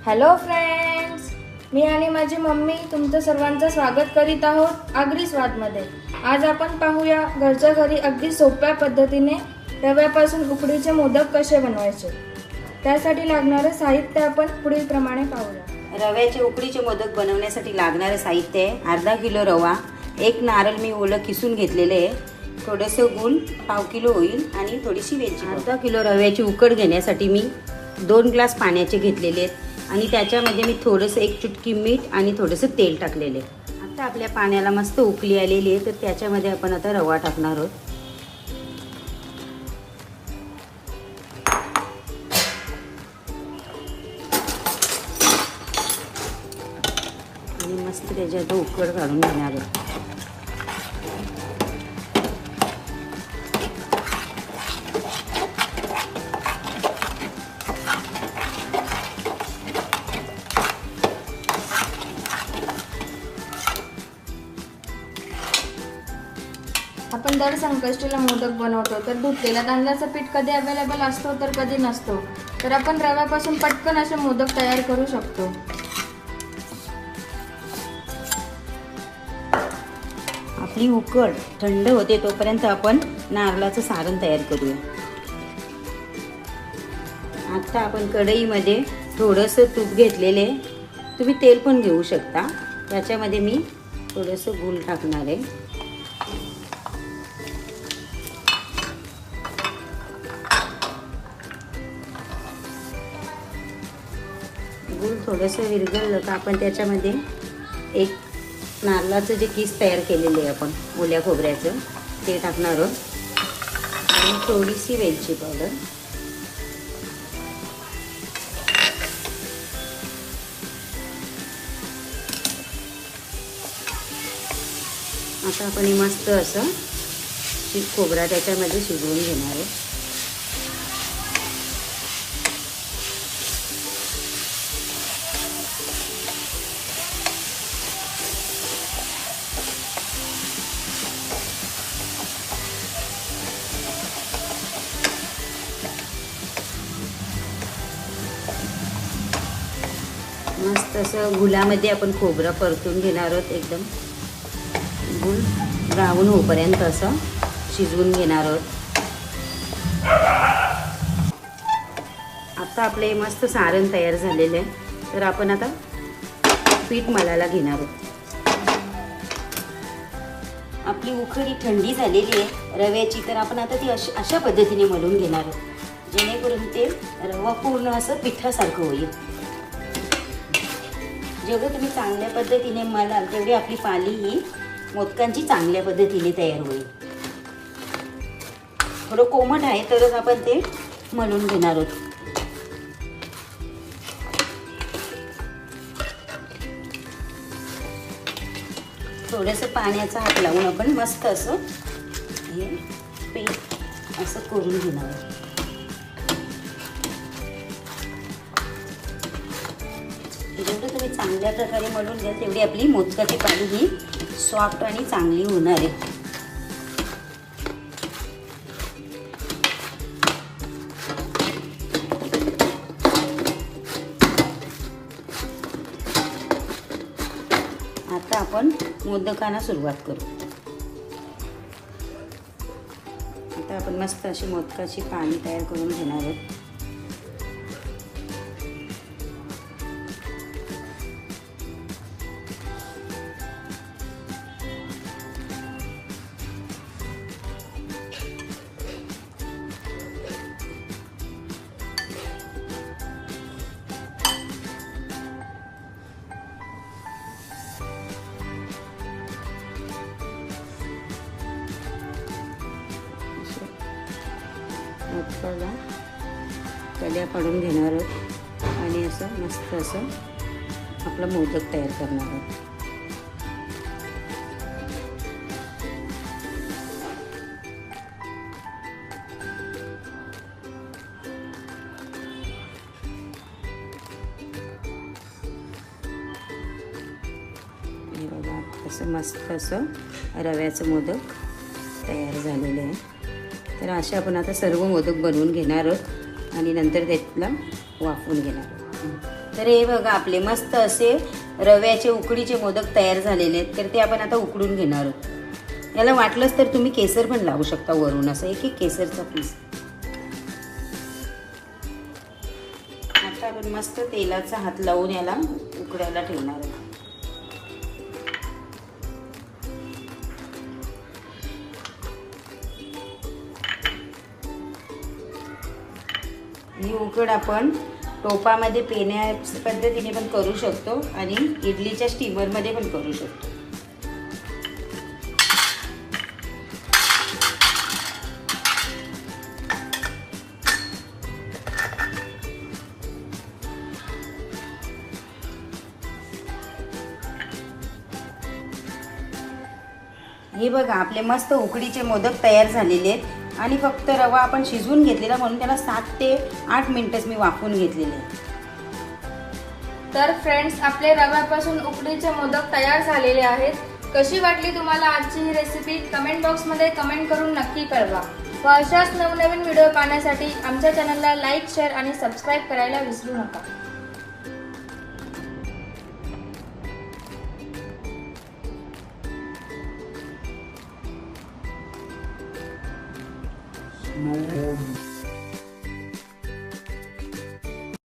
Hello friends, मी आणि माझी mummy तुमचं सर्वांचं स्वागत करीत आहोत आगरी स्वादमध्ये। आज आपण पाहूया घरच्या घरी अगदी सोप्या पद्धतीने रव्यापासून उकडीचे मोदक कसे बनवायचे। त्यासाठी लागणारे साहित्य आपण पुढील प्रमाणे पाहूया। रव्याचे उकडीचे मोदक बनवण्यासाठी लागणारे साहित्य आहे अर्धा किलो रवा, एक नारळ मी ओलं किसून घेतलेले आहे, थोडंसं गूळ, पाव किलो होईल आणि थोडीशी वेलची। अर्धा किलो रव्याची उकड घेण्यासाठी मी 2 ग्लास पाण्याचे घेतलेले आहेत आणि त्याच्यामध्ये मी थोडंसं 1 चुटकी मीठ आणि थोडंसं तेल टाकलेले आहे। आता आपल्या पाण्याला मस्त उकळी आलेली आहे, तर त्याच्यामध्ये आपण आता रवा टाकणार आहोत। आणि मस्त त्याच्यात उकड काढून घेणार आहोत। आपण दर संकष्टीला मोदक बनवतो, तर धुतलेल्या तांदळाचं पीठ कधी अवेलेबल असतो तर कधी नसतो, तर आपण रव्यापासून पटकन असे मोदक तयार करू शकतो। आपली उकड थंड होते तोपर्यंत आपण नारळाचं सारण तयार करूया। आता आपण कढईमध्ये थोडंसं तूप घेतलेले, तुम्ही तेल पण घेऊ शकता। त्याच्यामध्ये मी थोडंसं गूळ टाकणार आहे। गूळ थोडंसं विरघळलं तर आपण त्याच्यामध्ये एक नारळाचं जे किस तयार केलेले आहे आपण ओल्या खोबऱ्याचं ते टाकणार आहोत आणि थोडीशी वेलची पावडर। आता आपण मस्त असं खोबरा त्याच्यामध्ये शिजवून घेणार आहे। मस्त असं गुळामध्ये आपण खोबरं परतून घेणार आहोत। एकदम गूळ ब्राऊन होईपर्यंत असं शिजवून घेणार आहोत। आता आपले मस्त सारण तयार झालेले आहे, तर आपण आता पीठ मळायला घेणार आहोत। आपली उकडी थंडी झालेली आहे रव्याची, तर आपण आता ती अशा पद्धतीने मळून घेणार आहोत, जेणेकरून ते रवा पूर्ण असं पिठासारखं होईल। जेवढं तुम्ही चांगल्या पद्धतीने मळाल तेवढी आपली पाली ही मोदकांची चांगल्या पद्धतीने तयार होईल। थोडं कोमट आहे तरच आपण ते मळून घेणार आहोत। थोडंसं पाण्याचा हात लावून आपण मस्त असं हे पीठ असं करून घेणार आहोत। जेवढं तुम्ही चांगल्या प्रकारे मळून घ्याल तेवढी आपली मोदकाची पाली ही सॉफ्ट आणि चांगली होणार आहे। आता आपण मोदकांना सुरुवात करू। आता आपण मस्त अशी मोदकाची पाली तयार करून घेणार आहोत। मोदकाला कड्या पाडून घेणार आहोत आणि असं मस्त असं आपला मोदक तयार करणार आहोत। हे बघा असं मस्त असं रव्याचं मोदक तयार झालेले आहे। तर असे आपण आता सर्व मोदक बनवून घेणार आहोत आणि नंतर त्याला वाफवून घेणार आहोत। तर हे बघा आपले मस्त असे रव्याचे उकडीचे मोदक तयार झालेले आहेत. तर ते आपण आता उकडून घेणार आहोत. याला वाटलंच तर तुम्ही केसर पण लावू शकता वरून, असं एक एक केसरचा पीस. आता आपण मस्त तेलाचा हात लावून याला उकडायला ठेवणार आहोत. ही उकड आपण टोपामध्ये पेन्या पद्धतीने पण करू शकतो आणि इडलीच्या स्टीमरमध्ये पण करू शकतो. हे बघा आपले मस्त उकडीचे मोदक तयार झालेले आहेत आणि फक्त रवा आपण शिजवून घेतलेला म्हणून त्याला 7 ते 8 मिनिटच मी वाफवून घेतलेले आहेत. तर फ्रेंड्स, आपले रव्यापासून उकडीचे मोदक तयार झालेले आहेत. कशी वाटली तुम्हाला आजची ही रेसिपी कमेंट बॉक्समध्ये कमेंट करून नक्की कळवा. व अशाच नवनवीन व्हिडिओ पाहण्यासाठी आमच्या चॅनलला लाईक, शेअर आणि सबस्क्राईब करायला विसरू नका. No.